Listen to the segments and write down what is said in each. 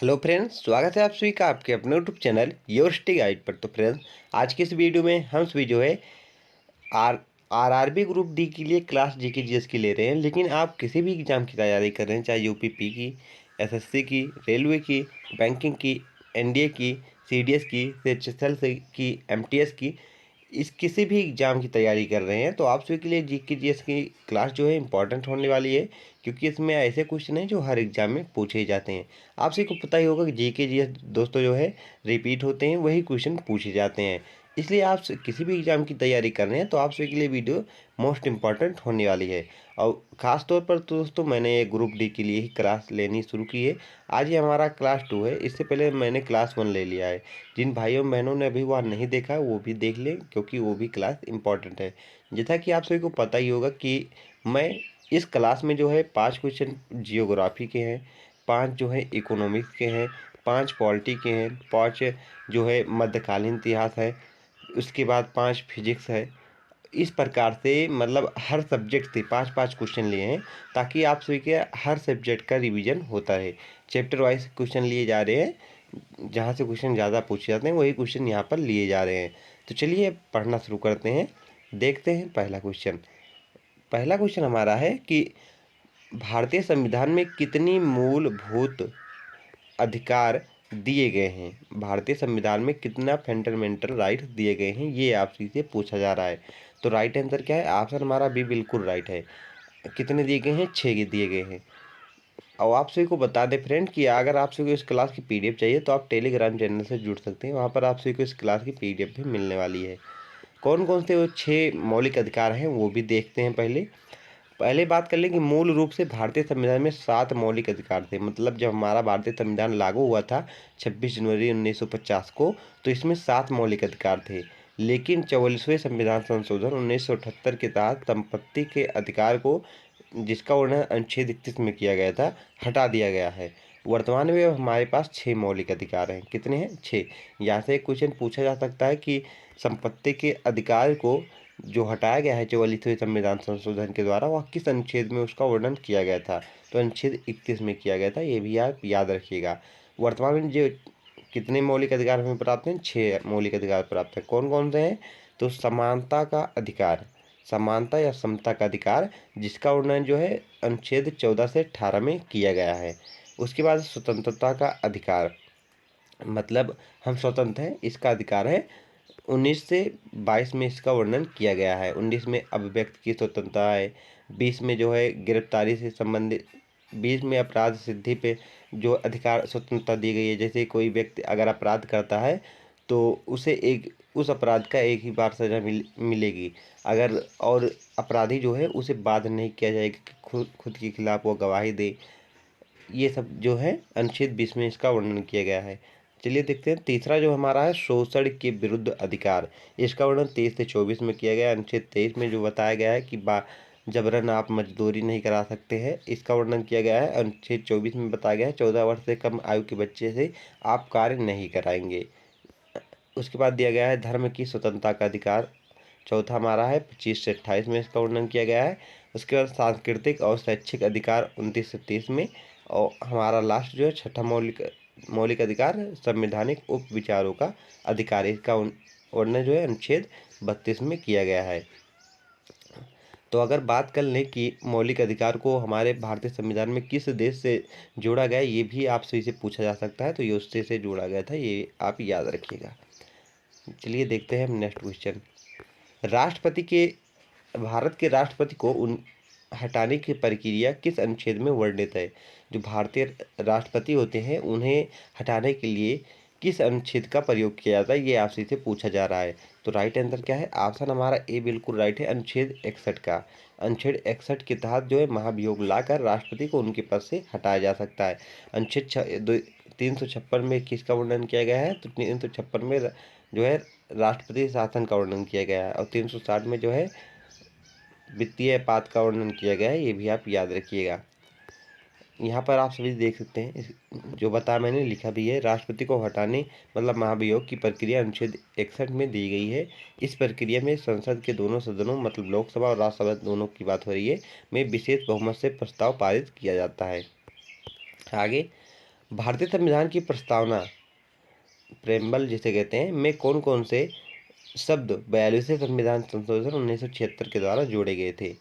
Hello friends, स्वागत है आप सभी का आपके अपने YouTube channel your study guide पर। तो फ्रेंड्स, आज के इस वीडियो में हम सभी जो है आर आरआरबी ग्रुप डी के लिए क्लास जीके जीएस की ले रहे हैं। लेकिन आप किसी भी एग्ज़ाम की तैयारी कर रहे हैं, चाहे यूपीपी की, एसएससी की, रेलवे की, बैंकिंग की, एनडीए की, सीडीएस की, सीएचएसएल की, एमटीएस की, इस किसी भी एग्ज़ाम की तैयारी कर रहे हैं, तो आप सभी के लिए जीके जीएस की क्लास जो है इंपॉर्टेंट होने वाली है। क्योंकि इसमें ऐसे क्वेश्चन हैं जो हर एग्ज़ाम में पूछे ही जाते हैं। आप सभी को पता ही होगा कि जीके जीएस दोस्तों जो है रिपीट होते हैं, वही क्वेश्चन पूछे जाते हैं। इसलिए आप किसी भी एग्ज़ाम की तैयारी कर रहे हैं तो आप सभी के लिए वीडियो मोस्ट इम्पॉर्टेंट होने वाली है। और ख़ास तौर पर तो दोस्तों मैंने ये ग्रुप डी के लिए ही क्लास लेनी शुरू की है। आज ये हमारा क्लास 2 है। इससे पहले मैंने क्लास 1 ले लिया है। जिन भाइयों बहनों ने अभी वह नहीं देखा वो भी देख लें, क्योंकि वो भी क्लास इम्पॉर्टेंट है। जैसा कि आप सभी को पता ही होगा कि मैं इस क्लास में जो है 5 क्वेश्चन जियोग्राफी के हैं, 5 जो है इकोनॉमिक्स के हैं, 5 पॉलिटी के हैं, 5 जो है मध्यकालीन इतिहास है, उसके बाद 5 फिजिक्स है। इस प्रकार से मतलब हर सब्जेक्ट से 5-5 क्वेश्चन लिए हैं, ताकि आप सभी के हर सब्जेक्ट का रिवीजन होता है। चैप्टर वाइज क्वेश्चन लिए जा रहे हैं, जहाँ से क्वेश्चन ज़्यादा पूछे जाते हैं वही क्वेश्चन यहाँ पर लिए जा रहे हैं। तो चलिए पढ़ना शुरू करते हैं। देखते हैं पहला क्वेश्चन हमारा है कि भारतीय संविधान में कितनी मूलभूत अधिकार दिए गए हैं। भारतीय संविधान में कितना फंडामेंटल राइट दिए गए हैं, ये आपसे से पूछा जा रहा है। तो राइट आंसर क्या है? ऑप्शन हमारा बी बिल्कुल राइट है। कितने दिए गए हैं? 6 दिए गए हैं। और आप सभी को बता दें फ्रेंड कि अगर आप सभी को इस क्लास की पीडीएफ चाहिए तो आप टेलीग्राम चैनल से जुड़ सकते हैं। वहाँ पर आप सभी को इस क्लास की पीडीएफ भी मिलने वाली है। कौन कौन से वो 6 मौलिक अधिकार हैं वो भी देखते हैं। पहले बात कर लें कि मूल रूप से भारतीय संविधान में 7 मौलिक अधिकार थे। मतलब जब हमारा भारतीय संविधान लागू हुआ था 26 जनवरी 1950 को, तो इसमें 7 मौलिक अधिकार थे। लेकिन 44वें संविधान संशोधन 1978 के तहत संपत्ति के अधिकार को, जिसका वर्णन अनुच्छेद 31 में किया गया था, हटा दिया गया है। वर्तमान में अब हमारे पास 6 मौलिक अधिकार हैं। कितने हैं? 6। यहाँ से एक क्वेश्चन पूछा जा सकता है कि संपत्ति के अधिकार को जो हटाया गया है 44वें संविधान संशोधन के द्वारा, वह किस अनुच्छेद में उसका वर्णन किया गया था? तो अनुच्छेद 31 में किया गया था। ये भी आप याद रखिएगा। वर्तमान में जो कितने मौलिक अधिकार हमें प्राप्त हैं? 6 मौलिक अधिकार प्राप्त हैं। कौन कौन से हैं? तो समानता का अधिकार, समानता या समता का अधिकार, जिसका वर्णन जो है अनुच्छेद 14 से 18 में किया गया है। उसके बाद स्वतंत्रता का अधिकार, मतलब हम स्वतंत्र हैं, इसका अधिकार है। 19 से 22 में इसका वर्णन किया गया है। 19 में अभिव्यक्ति की स्वतंत्रता है। 20 में जो है गिरफ्तारी से संबंधित, 20 में अपराध सिद्धि पे जो अधिकार स्वतंत्रता दी गई है। जैसे कोई व्यक्ति अगर अपराध करता है तो उसे उस अपराध का एक ही बार सजा मिलेगी। अगर और अपराधी जो है उसे बाध्य नहीं किया जाएगा कि खुद के खिलाफ वो गवाही दे। ये सब जो है अनुच्छेद 20 में इसका वर्णन किया गया है। चलिए देखते हैं तीसरा जो हमारा है शोषण के विरुद्ध अधिकार। इसका वर्णन 23 से 24 में किया गया है। अनुच्छेद 23 में जो बताया गया है कि जबरन आप मजदूरी नहीं करा सकते हैं, इसका वर्णन किया गया है। अनुच्छेद 24 में बताया गया है 14 वर्ष से कम आयु के बच्चे से आप कार्य नहीं कराएंगे। उसके बाद दिया गया है धर्म की स्वतंत्रता का अधिकार। चौथा हमारा है 25 से 28 में इसका वर्णन किया गया है। उसके बाद सांस्कृतिक और शैक्षिक अधिकार 29 से 30 में। और हमारा लास्ट जो है छठा मौलिक मौलिक अधिकार संवैधानिक उप विचारों का अधिकार, इसका वर्णन जो है अनुच्छेद 32 में किया गया है। तो अगर बात कर लें कि मौलिक अधिकार को हमारे भारतीय संविधान में किस देश से जोड़ा गया, ये भी आपसे इसे पूछा जा सकता है। तो ये उससे से जोड़ा गया था, ये आप याद रखिएगा। चलिए देखते हैं नेक्स्ट क्वेश्चन। राष्ट्रपति के भारत के राष्ट्रपति को हटाने की प्रक्रिया किस अनुच्छेद में वर्णित है? जो भारतीय राष्ट्रपति होते हैं उन्हें हटाने के लिए किस अनुच्छेद का प्रयोग किया जाता है, ये आपसे से पूछा जा रहा है। तो राइट आंसर क्या है? ऑप्शन हमारा ए बिल्कुल राइट है, अनुच्छेद 61 का। अनुच्छेद 61 के तहत जो है महाभियोग लाकर राष्ट्रपति को उनके पद से हटाया जा सकता है। अनुच्छेद 356 में किसका वर्णन किया गया है? तो 356 में जो है राष्ट्रपति शासन का वर्णन किया गया है। और 360 में जो है वित्तीय आपात का वर्णन किया गया है। ये भी आप याद रखिएगा। यहाँ पर आप सभी देख सकते हैं जो बताया मैंने, लिखा भी है। राष्ट्रपति को हटाने मतलब महाभियोग की प्रक्रिया अनुच्छेद 61 में दी गई है। इस प्रक्रिया में संसद के दोनों सदनों मतलब लोकसभा और राज्यसभा दोनों की बात हो रही है, में विशेष बहुमत से प्रस्ताव पारित किया जाता है। आगे भारतीय संविधान की प्रस्तावना प्रेम्बल जिसे कहते हैं में कौन कौन से शब्द 42वें संविधान संशोधन 1976 के द्वारा जोड़े गए थे?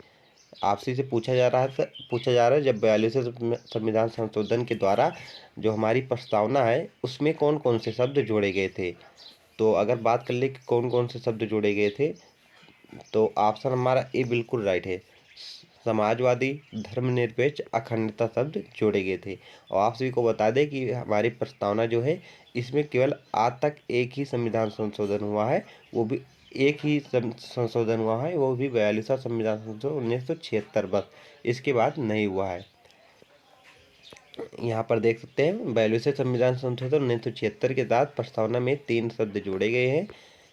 आपसे से पूछा जा रहा है जब 42वें संविधान संशोधन के द्वारा जो हमारी प्रस्तावना है उसमें कौन कौन से शब्द जोड़े गए थे। तो अगर बात कर ले कि कौन कौन से शब्द जोड़े गए थे, तो ऑप्शन हमारा ए बिल्कुल राइट है। समाजवादी, धर्मनिरपेक्ष, अखंडता शब्द जोड़े गए थे। और आप सभी को बता दें कि हमारी प्रस्तावना जो है इसमें केवल आज तक एक ही संविधान संशोधन हुआ है, वो भी एक ही संशोधन हुआ है, वो भी 42वां संविधान संशोधन 1976, बस इसके बाद नहीं हुआ है। यहाँ पर देख सकते हैं 42वें संविधान संशोधन 1976 के तहत प्रस्तावना में 3 शब्द जोड़े गए हैं।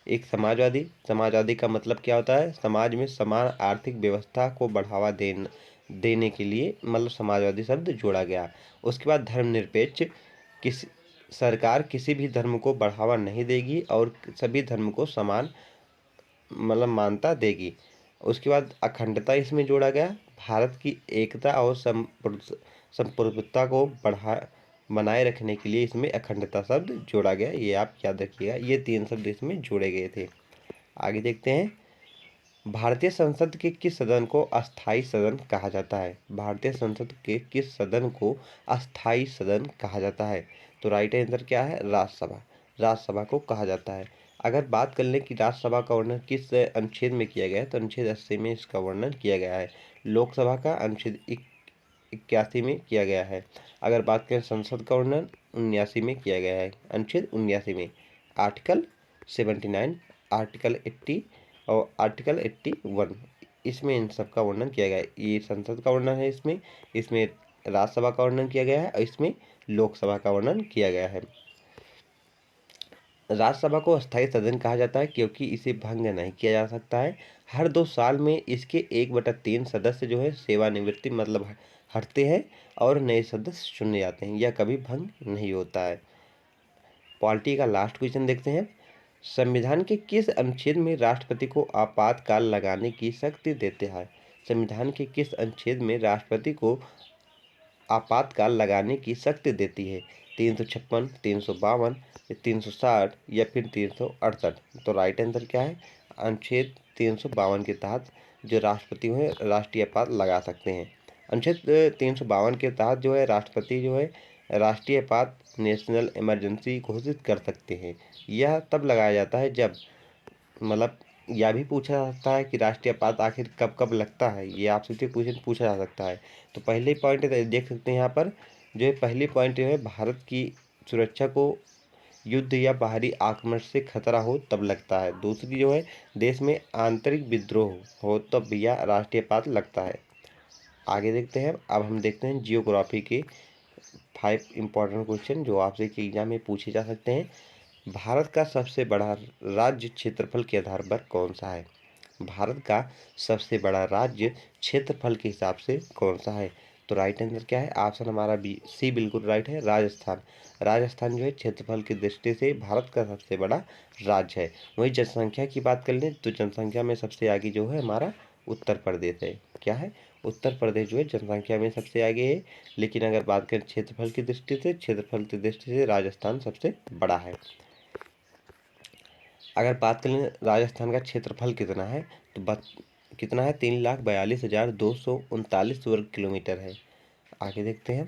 एक समाजवादी, समाजवादी का मतलब क्या होता है? समाज में समान आर्थिक व्यवस्था को बढ़ावा देने के लिए मतलब समाजवादी शब्द जोड़ा गया। उसके बाद धर्मनिरपेक्ष, किसी सरकार किसी भी धर्म को बढ़ावा नहीं देगी और सभी धर्म को समान मतलब मान्यता देगी। उसके बाद अखंडता इसमें जोड़ा गया, भारत की एकता और संप्रभुता को बनाए रखने के लिए इसमें अखंडता शब्द जोड़ा गया। ये आप याद रखिएगा, ये 3 शब्द इसमें जोड़े गए थे। आगे देखते हैं, भारतीय संसद के किस सदन को अस्थायी सदन कहा जाता है? भारतीय संसद के किस सदन को अस्थायी सदन कहा जाता है? तो राइट आंसर क्या है? राज्यसभा। राज्यसभा को कहा जाता है। अगर बात कर लें कि राज्यसभा का वर्णन किस अनुच्छेद में किया गया है, तो अनुच्छेद 80 में इसका वर्णन किया गया है। लोकसभा का अनुच्छेद 81 में किया गया है। अगर बात करें संसद का वर्णन 79 में किया गया है, अनुच्छेद 79 में, आर्टिकल 79, आर्टिकल 80 और आर्टिकल 81, इसमें इन सब का वर्णन किया गया है। ये संसद का वर्णन है, इसमें राज्यसभा का वर्णन किया गया है और इसमें लोकसभा का वर्णन किया गया है। राज्यसभा को अस्थायी सदन कहा जाता है क्योंकि इसे भंग नहीं किया जा सकता है। हर 2 साल में इसके 1/3 सदस्य जो है सेवानिवृत्ति मतलब हटते हैं और नए सदस्य चुने जाते हैं। यह कभी भंग नहीं होता है। पॉलिटी का लास्ट क्वेश्चन देखते हैं, संविधान के किस अनुच्छेद में राष्ट्रपति को आपातकाल लगाने की शक्ति देते हैं? संविधान के किस अनुच्छेद में राष्ट्रपति को आपातकाल लगाने की शक्ति देती है? 356, 352, 360 या फिर 368? तो राइट आंसर क्या है? अनुच्छेद 352 के तहत जो राष्ट्रपति है राष्ट्रीय आपात लगा सकते हैं। अनुच्छेद 352 के तहत जो है राष्ट्रपति जो है राष्ट्रीय आपात नेशनल इमरजेंसी घोषित कर सकते हैं। यह तब लगाया जाता है जब मतलब यह भी पूछा जा सकता है कि राष्ट्रीय आपात आखिर कब कब लगता है, ये आपसे क्वेश्चन पूछा जा सकता है। तो पहले पॉइंट देख सकते हैं यहाँ पर, जो है पहली पॉइंट है भारत की सुरक्षा को युद्ध या बाहरी आक्रमण से खतरा हो तब लगता है। दूसरी जो है देश में आंतरिक विद्रोह हो तब यह राष्ट्रीय आपात लगता है। आगे देखते हैं, अब हम देखते हैं जियोग्राफी के 5 इंपॉर्टेंट क्वेश्चन जो आपसे कि एग्जाम में पूछे जा सकते हैं। भारत का सबसे बड़ा राज्य क्षेत्रफल के आधार पर कौन सा है? भारत का सबसे बड़ा राज्य क्षेत्रफल के हिसाब से कौन सा है? तो राइट आंसर क्या है? ऑप्शन हमारा बी सी बिल्कुल राइट है, राजस्थान। राजस्थान जो है क्षेत्रफल की दृष्टि से भारत का सबसे बड़ा राज्य है। वहीं जनसंख्या की बात कर लें तो जनसंख्या में सबसे आगे जो है हमारा उत्तर प्रदेश है। क्या है? उत्तर प्रदेश जो है जनसंख्या में सबसे आगे है। लेकिन अगर बात करें क्षेत्रफल की दृष्टि से राजस्थान सबसे बड़ा है। अगर बात करें राजस्थान का क्षेत्रफल कितना है, तो कितना है? 3,42,239 वर्ग किलोमीटर है। आगे देखते हैं,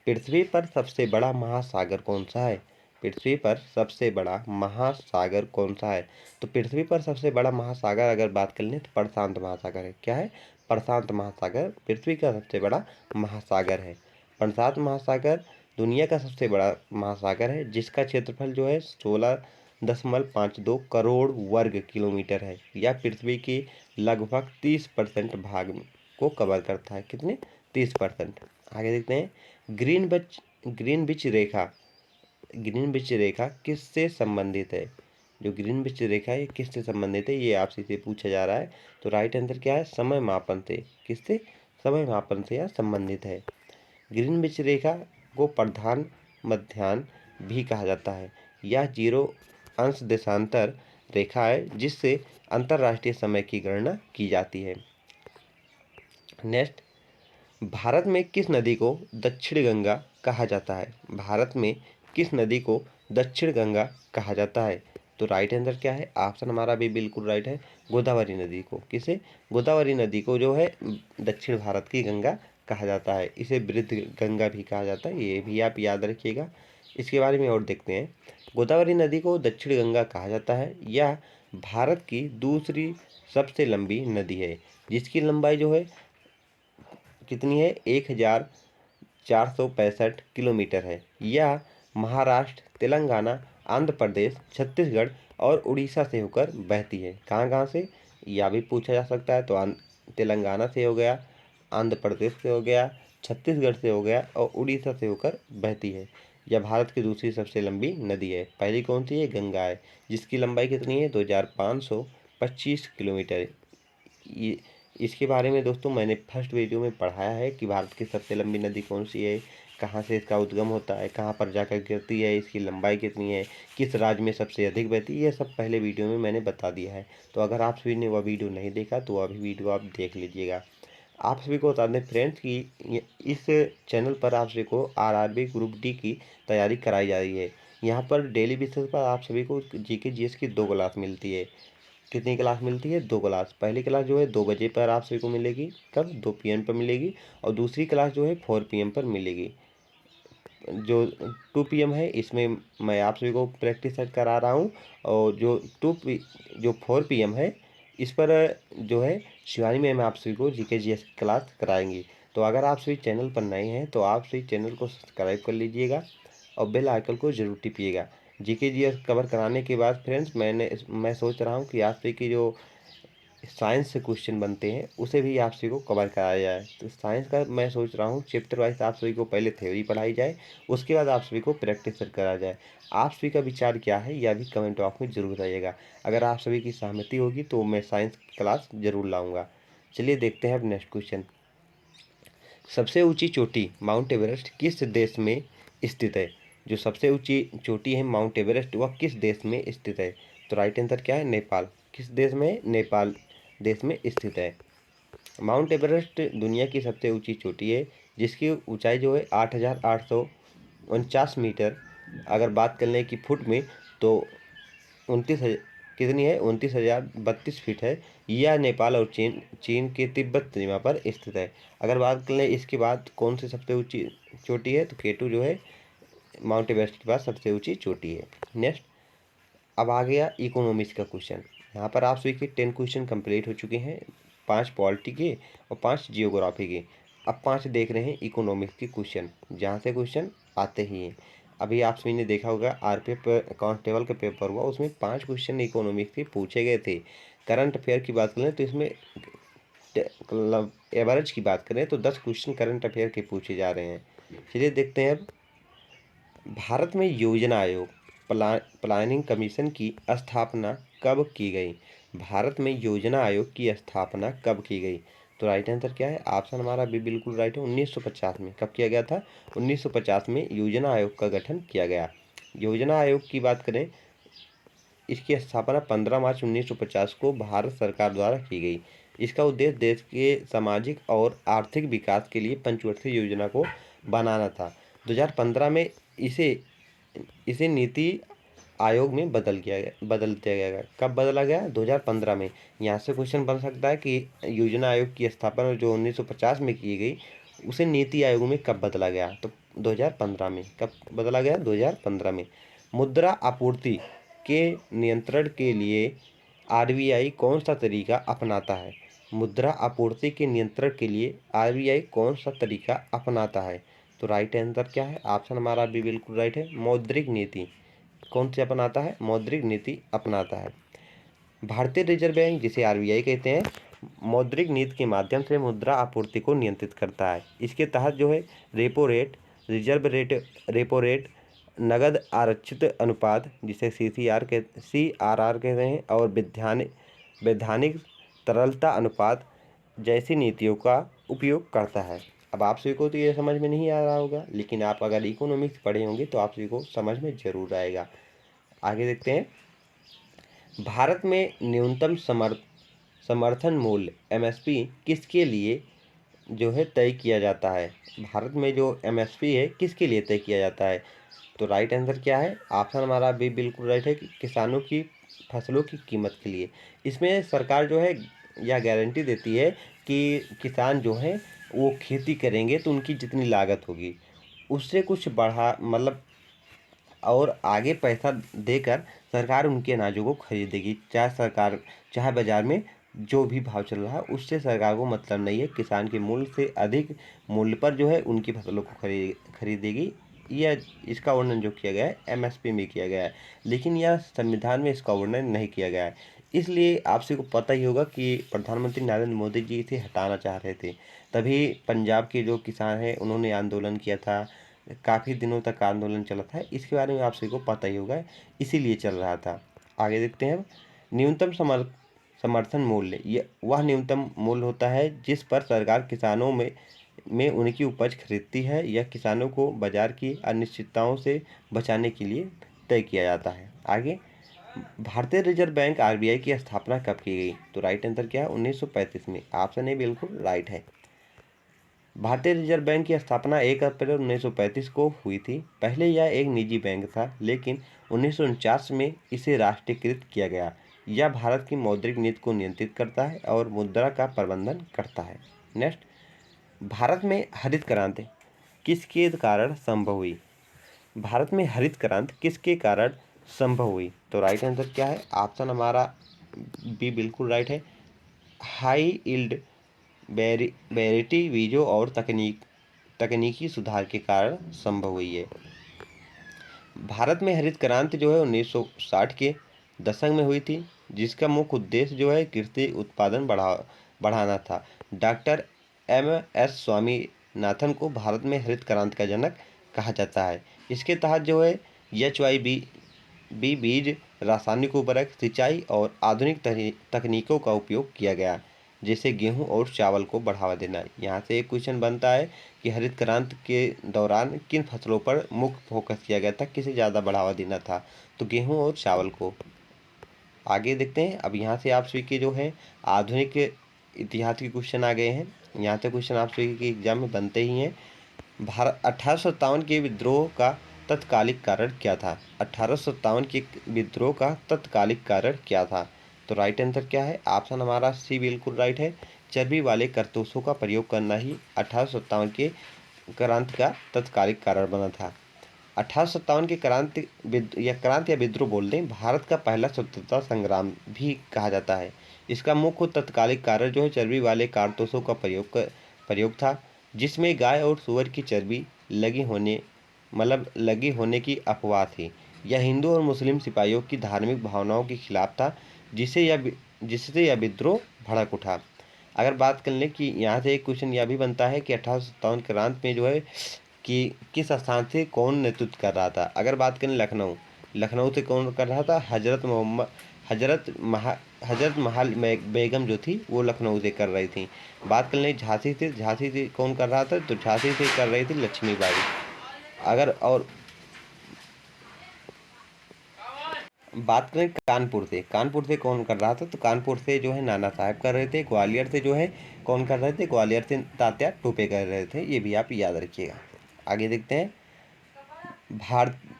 पृथ्वी पर सबसे बड़ा महासागर कौन सा है? पृथ्वी पर सबसे बड़ा महासागर कौन सा है? तो पृथ्वी पर सबसे बड़ा महासागर अगर बात कर लें तो प्रशांत महासागर है। क्या है? प्रशांत महासागर पृथ्वी का सबसे बड़ा महासागर है। प्रशांत महासागर दुनिया का सबसे बड़ा महासागर है जिसका क्षेत्रफल जो है 16.52 करोड़ वर्ग किलोमीटर है। यह पृथ्वी के लगभग 30% भाग को कवर करता है। कितने? 30%। आगे देखते हैं, ग्रीनविच रेखा किससे संबंधित है? जो ग्रीनविच रेखा है किससे संबंधित है, ये आपसे से पूछा जा रहा है। तो राइट आंसर क्या है? समय मापन से। किससे? समय मापन से यह संबंधित है। ग्रीनविच रेखा को प्रधान मध्याह्न भी कहा जाता है। यह 0 अंश देशांतर रेखा है जिससे अंतरराष्ट्रीय समय की गणना की जाती है। नेक्स्ट, भारत में किस नदी को दक्षिण गंगा कहा जाता है? भारत में किस नदी को दक्षिण गंगा कहा जाता है? तो राइट आंसर क्या है? ऑप्शन हमारा भी बिल्कुल राइट है, गोदावरी नदी को। किसे? गोदावरी नदी को जो है दक्षिण भारत की गंगा कहा जाता है। इसे वृद्ध गंगा भी कहा जाता है, ये भी आप याद रखिएगा। इसके बारे में और देखते हैं। गोदावरी नदी को दक्षिण गंगा कहा जाता है। यह भारत की दूसरी सबसे लंबी नदी है, जिसकी लंबाई जो है कितनी है? 1465 किलोमीटर है। यह महाराष्ट्र, तेलंगाना, आंध्र प्रदेश, छत्तीसगढ़ और उड़ीसा से होकर बहती है। कहाँ कहाँ से? यह भी पूछा जा सकता है। तो तेलंगाना से हो गया, आंध्र प्रदेश से हो गया, छत्तीसगढ़ से हो गया और उड़ीसा से होकर बहती है। यह भारत की दूसरी सबसे लंबी नदी है। पहली कौन सी है? गंगा है, जिसकी लंबाई कितनी है? 2525 किलोमीटर। ये इसके बारे में दोस्तों मैंने फर्स्ट वीडियो में पढ़ाया है कि भारत की सबसे लंबी नदी कौन सी है, कहाँ से इसका उद्गम होता है, कहाँ पर जाकर गिरती है, इसकी लंबाई कितनी है, किस राज्य में सबसे अधिक बहती है, ये सब पहले वीडियो में मैंने बता दिया है। तो अगर आप सभी ने वह वीडियो नहीं देखा तो अभी वीडियो आप देख लीजिएगा। आप सभी को बता दें फ्रेंड्स कि इस चैनल पर आप सभी को आरआरबी ग्रुप डी की तैयारी कराई जा रही है। यहाँ पर डेली बेसिस पर आप सभी को जीके जीएस की 2 क्लास मिलती है। कितनी क्लास मिलती है? 2 क्लास। पहली क्लास जो है 2 बजे पर आप सभी को मिलेगी। कब? 2 PM पर मिलेगी। और दूसरी क्लास जो है 4 PM पर मिलेगी। जो 2 PM है इसमें मैं आप सभी को प्रैक्टिस सेट करा रहा हूँ, और जो 4 PM है इस पर जो है शिवानी मैम आप सभी को जीके जीएस की क्लास कराएंगी। तो अगर आप सभी चैनल पर नए हैं तो आप सभी चैनल को सब्सक्राइब कर लीजिएगा और बेल आइकन को जरूर टिपिएगा। जीके जीएस कवर कराने के बाद फ्रेंड्स मैं सोच रहा हूँ कि आप सभी की जो साइंस से क्वेश्चन बनते हैं उसे भी आप सभी को कवर कराया जाए। तो साइंस का मैं सोच रहा हूँ चैप्टर वाइज आप सभी को पहले थ्योरी पढ़ाई जाए, उसके बाद आप सभी को प्रैक्टिस कराया जाए। आप सभी का विचार क्या है यह भी कमेंट बॉक्स में जरूर बताइएगा। अगर आप सभी की सहमति होगी तो मैं साइंस की क्लास जरूर लाऊंगा। चलिए देखते हैं अब नेक्स्ट क्वेश्चन। सबसे ऊंची चोटी माउंट एवरेस्ट किस देश में स्थित है? जो सबसे ऊंची चोटी है माउंट एवरेस्ट वह किस देश में स्थित है? तो राइट आंसर क्या है? नेपाल। किस देश में? नेपाल देश में स्थित है। माउंट एवरेस्ट दुनिया की सबसे ऊंची चोटी है, जिसकी ऊंचाई जो है 8849 मीटर। अगर बात करने की फुट में तो 29 कितनी है? 29,032 फीट है। यह नेपाल और चीन के तिब्बत सीमा पर स्थित है। अगर बात कर लें इसके बाद कौन सी सबसे ऊंची चोटी है, तो K2 जो है माउंट एवरेस्ट के बाद सबसे ऊंची चोटी है। नेक्स्ट, अब आ गया इकोनॉमिक्स का क्वेश्चन। यहाँ पर आप सभी के 10 क्वेश्चन कंप्लीट हो चुके हैं, 5 पॉलिटी के और 5 जियोग्राफी के। अब 5 देख रहे हैं इकोनॉमिक्स के क्वेश्चन, जहाँ से क्वेश्चन आते ही हैं। अभी आप सभी ने देखा होगा आरपीएफ कांस्टेबल का पेपर हुआ, उसमें 5 क्वेश्चन इकोनॉमिक्स के पूछे गए थे। करंट अफेयर की बात करें तो इसमें मतलब एवरेज की बात करें तो 10 क्वेश्चन करंट अफेयर के पूछे जा रहे हैं। चलिए देखते हैं अब। भारत में योजना आयोग प्लानिंग कमीशन की स्थापना कब की गई? भारत में योजना आयोग की स्थापना कब की गई? तो राइट आंसर क्या है? ऑप्शन हमारा भी बिल्कुल राइट है, 1950 में। कब किया गया था? 1950 में योजना आयोग का गठन किया गया। योजना आयोग की बात करें, इसकी स्थापना 15 मार्च 1950 को भारत सरकार द्वारा की गई। इसका उद्देश्य देश के सामाजिक और आर्थिक विकास के लिए पंचवर्षीय योजना को बनाना था। 2015 में इसे नीति आयोग में बदल दिया गया। कब बदला गया? 2015 में। यहाँ से क्वेश्चन बन सकता है कि योजना आयोग की स्थापना जो 1950 में की गई उसे नीति आयोग में कब बदला गया? तो 2015 में। कब बदला गया? 2015 में। मुद्रा आपूर्ति के नियंत्रण के लिए आरबीआई कौन सा तरीका अपनाता है? मुद्रा आपूर्ति के नियंत्रण के लिए आरबीआई कौन सा तरीका अपनाता है? तो राइट आंसर क्या है? ऑप्शन हमारा भी बिल्कुल राइट है, मौद्रिक नीति। कौन सी अपनाता है? मौद्रिक नीति अपनाता है। भारतीय रिजर्व बैंक, जिसे आरबीआई कहते हैं, मौद्रिक नीति के माध्यम से मुद्रा आपूर्ति को नियंत्रित करता है। इसके तहत जो है repo rate, reserve rate, repo rate, नगद आरक्षित अनुपात जिसे CRR कहते हैं, और वैधानिक तरलता अनुपात जैसी नीतियों का उपयोग करता है। अब आप सभी को तो ये समझ में नहीं आ रहा होगा, लेकिन आप अगर इकोनॉमिक्स पढ़े होंगे तो आप सभी को समझ में जरूर आएगा। आगे देखते हैं। भारत में न्यूनतम समर्थन मूल्य MSP किसके लिए जो है तय किया जाता है? भारत में जो एमएसपी है किसके लिए तय किया जाता है? तो राइट आंसर क्या है? ऑप्शन हमारा बी बिल्कुल राइट है कि किसानों की फसलों की कीमत के लिए। इसमें सरकार जो है यह गारंटी देती है कि किसान जो है वो खेती करेंगे तो उनकी जितनी लागत होगी उससे कुछ बढ़ा मतलब और आगे पैसा देकर सरकार उनके अनाजों को खरीदेगी। चाहे बाजार में जो भी भाव चल रहा है उससे सरकार को मतलब नहीं है, किसान के मूल्य से अधिक मूल्य पर जो है उनकी फसलों को खरीदेगी। यह इसका वर्णन जो किया गया है एमएसपी में किया गया है, लेकिन यह संविधान में इसका वर्णन नहीं किया गया है। इसलिए आपसे को पता ही होगा कि प्रधानमंत्री नरेंद्र मोदी जी इसे हटाना चाह रहे थे, तभी पंजाब के जो किसान हैं उन्होंने आंदोलन किया था। काफ़ी दिनों तक आंदोलन चला था, इसके बारे में आप सभी को पता ही होगा, इसीलिए चल रहा था। आगे देखते हैं। न्यूनतम समर्थन मूल्य, ये वह न्यूनतम मूल्य होता है जिस पर सरकार किसानों में उनकी उपज खरीदती है। यह किसानों को बाजार की अनिश्चितताओं से बचाने के लिए तय किया जाता है। आगे, भारतीय रिजर्व बैंक आरबीआई की स्थापना कब की गई? तो राइट आंसर क्या है? 1935 में। ऑप्शन ए बिल्कुल राइट है। भारतीय रिजर्व बैंक की स्थापना 1 अप्रैल 1935 को हुई थी। पहले यह एक निजी बैंक था, लेकिन 1949 में इसे राष्ट्रीयकृत किया गया। यह भारत की मौद्रिक नीति को नियंत्रित करता है और मुद्रा का प्रबंधन करता है। नेक्स्ट, भारत में हरित क्रांति किसके कारण संभव हुई? भारत में हरित क्रांति किसके कारण संभव हुई? तो राइट आंसर क्या है? ऑप्शन हमारा बी बिल्कुल राइट है। हाई यील्ड वैरायटी बीजों और तकनीकी सुधार के कारण संभव हुई है। भारत में हरित क्रांति जो है 1960 के दशक में हुई थी, जिसका मुख्य उद्देश्य जो है कृषि उत्पादन बढ़ाना था। Doctor MS. स्वामीनाथन को भारत में हरित क्रांति का जनक कहा जाता है। इसके तहत जो है HYB बीज, रासायनिक उर्वरक, सिंचाई और आधुनिक तकनीकों का उपयोग किया गया, जैसे गेहूं और चावल को बढ़ावा देना। यहाँ से एक क्वेश्चन बनता है कि हरित क्रांति के दौरान किन फसलों पर मुख्य फोकस किया गया था, किसे ज़्यादा बढ़ावा देना था? तो गेहूं और चावल को। आगे देखते हैं। अब यहाँ से आप सभी के जो है आधुनिक इतिहास के क्वेश्चन आ गए हैं। यहाँ से क्वेश्चन आप सभी के एग्जाम में बनते ही हैं। भारत 1857 के विद्रोह का तत्कालिक कारण क्या था? 1857 के विद्रोह का तत्कालिक कारण क्या था? तो राइट आंसर क्या है? ऑप्शन हमारा सी बिल्कुल राइट है। चर्बी वाले कारतूसों का प्रयोग करना ही 1857 के क्रांति का तत्कालिक कारण बना था। 1857 की क्रांति या विद्रोह बोल दें, भारत का पहला स्वतंत्रता संग्राम भी कहा जाता है। इसका मुख्य तत्कालिक कारण जो है चर्बी वाले कारतूसों का प्रयोग था, जिसमें गाय और सूअर की चर्बी लगी होने की अफवाह थी। यह हिंदू और मुस्लिम सिपाहियों की धार्मिक भावनाओं के खिलाफ था, जिससे यह विद्रोह भड़क उठा। अगर बात कर लें कि यहाँ से एक क्वेश्चन यह भी बनता है कि 1857 क्रांति में जो है कि किस स्थान से कौन नेतृत्व कर रहा था? अगर बात करें लखनऊ से कौन कर रहा था? हजरत महल बेगम जो थी वो लखनऊ से कर रही थी। बात कर लें झांसी से कौन कर रहा था? तो झांसी से कर रही थी लक्ष्मीबाई। अगर और बात करें कानपुर से कौन कर रहा था? तो कानपुर से जो है नाना साहब कर रहे थे। ग्वालियर से जो है कौन कर रहे थे? ग्वालियर से तात्या टोपे कर रहे थे। ये भी आप याद रखिएगा। आगे देखते हैं।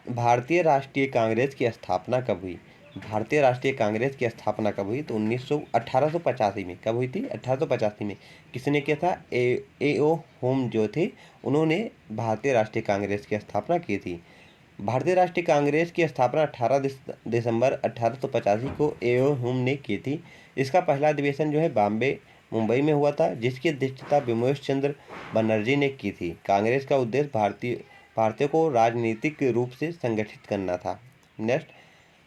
भारतीय राष्ट्रीय कांग्रेस की स्थापना कब हुई? भारतीय राष्ट्रीय कांग्रेस की स्थापना कब हुई? तो 1885 में। कब हुई थी? 1885 में। किसने किया था? A.O. होम जो थे उन्होंने भारतीय राष्ट्रीय कांग्रेस की स्थापना की थी। भारतीय राष्ट्रीय कांग्रेस की स्थापना 18 दिसंबर 1885 को A.O. होम ने की थी। इसका पहला अधिवेशन जो है मुंबई में हुआ था, जिसकी अध्यक्षता बिमोश चंद्र बनर्जी ने की थी। कांग्रेस का उद्देश्य भारतीयों को राजनीतिक रूप से संगठित करना था। नेक्स्ट,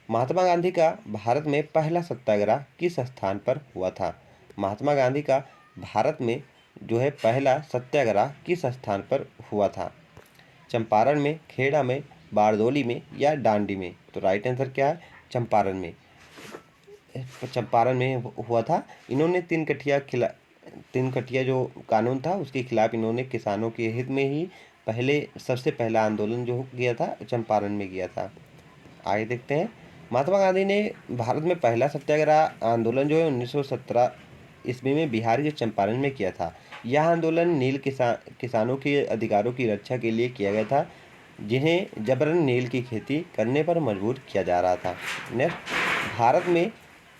महात्मा गांधी का भारत में पहला सत्याग्रह किस स्थान पर हुआ था? महात्मा गांधी का भारत में जो है पहला सत्याग्रह किस स्थान पर हुआ था? चंपारण में, खेड़ा में, बारदोली में या डांडी में? तो राइट आंसर क्या है? चंपारण में हुआ था। इन्होंने तीन कटिया जो कानून था उसके खिलाफ इन्होंने किसानों के हित में ही सबसे पहला आंदोलन जो किया था चंपारण में किया था। आगे देखते हैं। महात्मा गांधी ने भारत में पहला सत्याग्रह आंदोलन जो है 1917 ईस्वी में बिहार के चंपारण में किया था। यह आंदोलन नील किसानों के अधिकारों की रक्षा के लिए किया गया था, जिन्हें जबरन नील की खेती करने पर मजबूर किया जा रहा था। नेक्स्ट, भारत में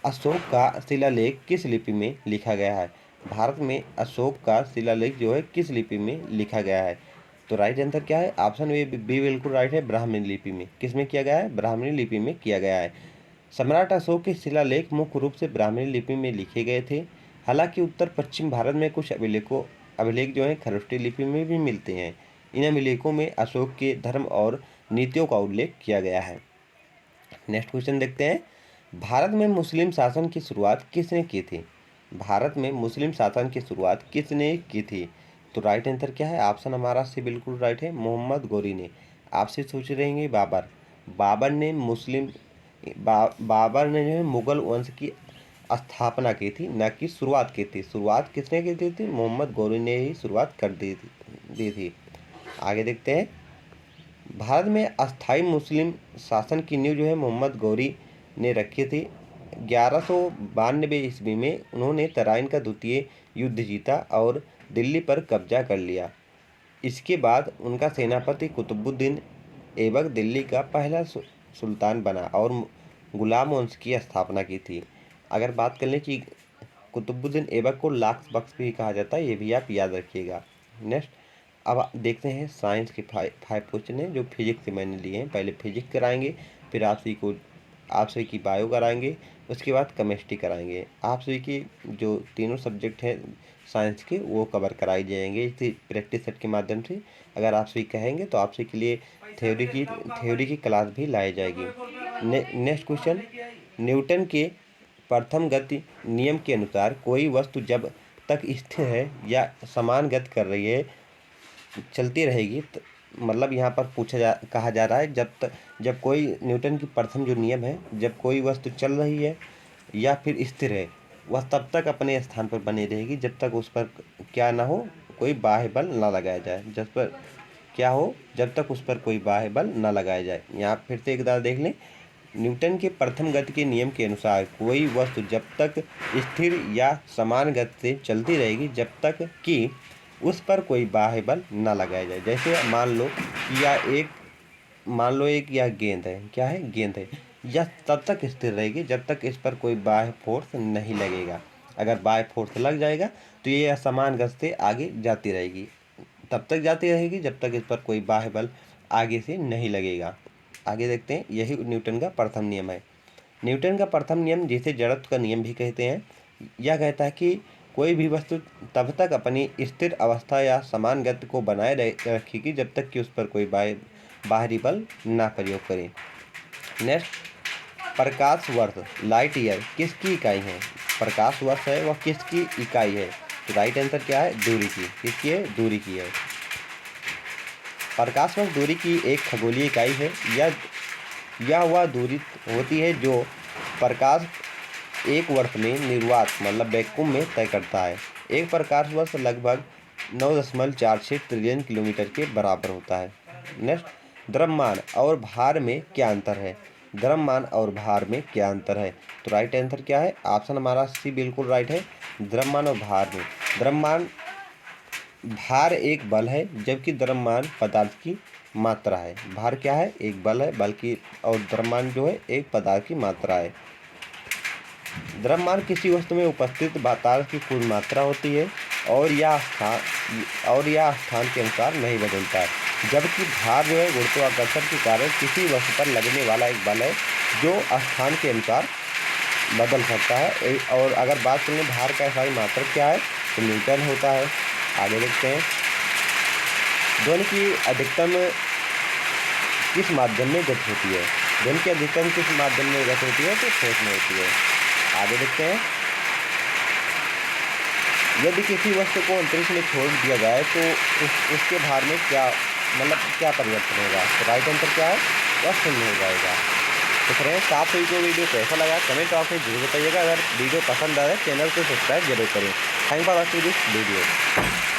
अशोक का शिलालेख किस लिपि में लिखा गया है? भारत में अशोक का शिलालेख जो है किस लिपि में लिखा गया है? तो राइट आंसर क्या है? ऑप्शन बी बिल्कुल राइट है, ब्राह्मणी लिपि में। किस में किया गया है? ब्राह्मणी लिपि में किया गया है। सम्राट अशोक के शिलालेख मुख्य रूप से ब्राह्मणी लिपि में लिखे गए थे। हालांकि उत्तर पश्चिम भारत में कुछ अभिलेख जो हैं खरोष्टी लिपि में भी मिलते हैं। इन अभिलेखों में अशोक के धर्म और नीतियों का उल्लेख किया गया है। नेक्स्ट क्वेश्चन देखते हैं, भारत में मुस्लिम शासन की शुरुआत किसने की थी? भारत में मुस्लिम शासन की शुरुआत किसने की थी? तो राइट आंसर क्या है? ऑप्शन हमारा सी बिल्कुल राइट है, मोहम्मद गौरी ने। आपसे सोच रहेंगे बाबर बाबर ने बाबर ने जो है मुगल वंश की स्थापना की थी, न कि शुरुआत की थी। शुरुआत किसने की थी? मोहम्मद गौरी ने ही शुरुआत कर दी थी। आगे देखते हैं, भारत में अस्थाई मुस्लिम शासन की नींव जो है मोहम्मद गौरी ने रखी थी। 1192 ईस्वी में उन्होंने तराइन का द्वितीय युद्ध जीता और दिल्ली पर कब्जा कर लिया। इसके बाद उनका सेनापति कुतुबुद्दीन ऐबक दिल्ली का पहला सुल्तान बना और गुलाम वंश की स्थापना की थी। अगर बात कर लें कि कुतुबुद्दीन ऐबक को लाख बख्श भी कहा जाता है, ये भी आप याद रखिएगा। नेक्स्ट, अब देखते हैं साइंस के 5 क्वेश्चन हैं जो फिजिक्स से मैंने लिए हैं। पहले फिजिक्स कराएंगे, फिर आपसे की बायो कराएंगे, उसके बाद केमिस्ट्री कराएंगे। आपसे की जो तीनों सब्जेक्ट हैं साइंस के वो कवर कराई जाएंगे इसी प्रैक्टिस सेट के माध्यम से। अगर आपसे कहेंगे तो आपसे के लिए थ्योरी की क्लास भी लाई जाएगी। नेक्स्ट क्वेश्चन, न्यूटन के प्रथम गति नियम के अनुसार कोई वस्तु जब तक स्थिर है या समान गति कर रही है चलती रहेगी, मतलब यहाँ पर कहा जा रहा है जब कोई न्यूटन की प्रथम जो नियम है, जब कोई वस्तु चल रही है या फिर स्थिर है वह तब तक अपने स्थान पर बनी रहेगी जब तक उस पर क्या ना हो, कोई बाह्य बल ना लगाया जाए। जब तक उस पर कोई बाह्य बल ना लगाया जाए। यहाँ फिर से एक बार देख लें, न्यूटन के प्रथम गति के नियम के अनुसार कोई वस्तु जब तक स्थिर या समान गति से चलती रहेगी जब तक कि उस पर कोई बाह्य बल ना लगाया जाए। जैसे मान लो यह गेंद है, क्या है? गेंद है। यह तब तक स्थिर रहेगी जब तक इस पर कोई बाह्य फोर्स नहीं लगेगा। अगर बाह्य फोर्स लग जाएगा तो ये असमान गति से आगे जाती रहेगी, तब तक जाती रहेगी जब तक इस पर कोई बाह्य बल आगे से नहीं लगेगा। आगे देखते हैं, यही न्यूटन का प्रथम नियम है। न्यूटन का प्रथम नियम, जिसे जड़त्व का नियम भी कहते हैं, यह कहता है कि कोई भी वस्तु तब तक अपनी स्थिर अवस्था या समान गति को बनाए रखेगी जब तक कि उस पर कोई बाहरी बल ना प्रयोग करे। नेक्स्ट, प्रकाश वर्ष लाइट ईयर किसकी इकाई है? प्रकाश वर्ष है वह किसकी इकाई है? तो राइट आंसर क्या है? दूरी की। किसकी है? दूरी की है। प्रकाश वर्ष दूरी की एक खगोलीय इकाई है। यह वह दूरी होती है जो प्रकाश एक वर्ष में निर्वात मतलब वैक्यूम में तय करता है। एक प्रकाश वर्ष लगभग 9.46 ट्रिलियन किलोमीटर के बराबर होता है। नेक्स्ट, द्रव्यमान और भार में क्या अंतर है? द्रव्यमान और भार में क्या अंतर है? तो राइट आंसर क्या है? ऑप्शन हमारा सी बिल्कुल राइट है, द्रव्यमान और भार में। भार एक बल है जबकि द्रव्यमान पदार्थ की मात्रा है। भार क्या है? एक बल है, बल्कि और द्रव्यमान जो है एक पदार्थ की मात्रा है। द्रव्यमान किसी वस्तु में उपस्थित पदार्थ की कुल मात्रा होती है और यह स्थान के अनुसार नहीं बदलता है। जबकि भार जो है गुरुत्वाकर्षण के कारण किसी वस्तु पर लगने वाला एक बल है जो स्थान के अनुसार बदल सकता है। और अगर बात करें भार का इकाई मात्रक क्या है तो न्यूटन होता है। आगे देखते हैं, ध्वनि की अधिकतम किस माध्यम में गति होती है? ध्वनि की अधिकतम किस माध्यम में गति होती है? तो ठोस में होती है। आगे देखते हैं, यदि किसी वस्तु को अंतरिक्ष में छोड़ दिया जाए तो उसके भार में क्या परिवर्तन होगा? तो राइट आंसर क्या है? वह शून्य हो जाएगा। तो फ्रेंड्स, आप सभी को वीडियो कैसा लगा कमेंट बॉक्स में जरूर बताइएगा। अगर वीडियो पसंद आए चैनल को सब्सक्राइब जरूर करें। Thank for watching this video.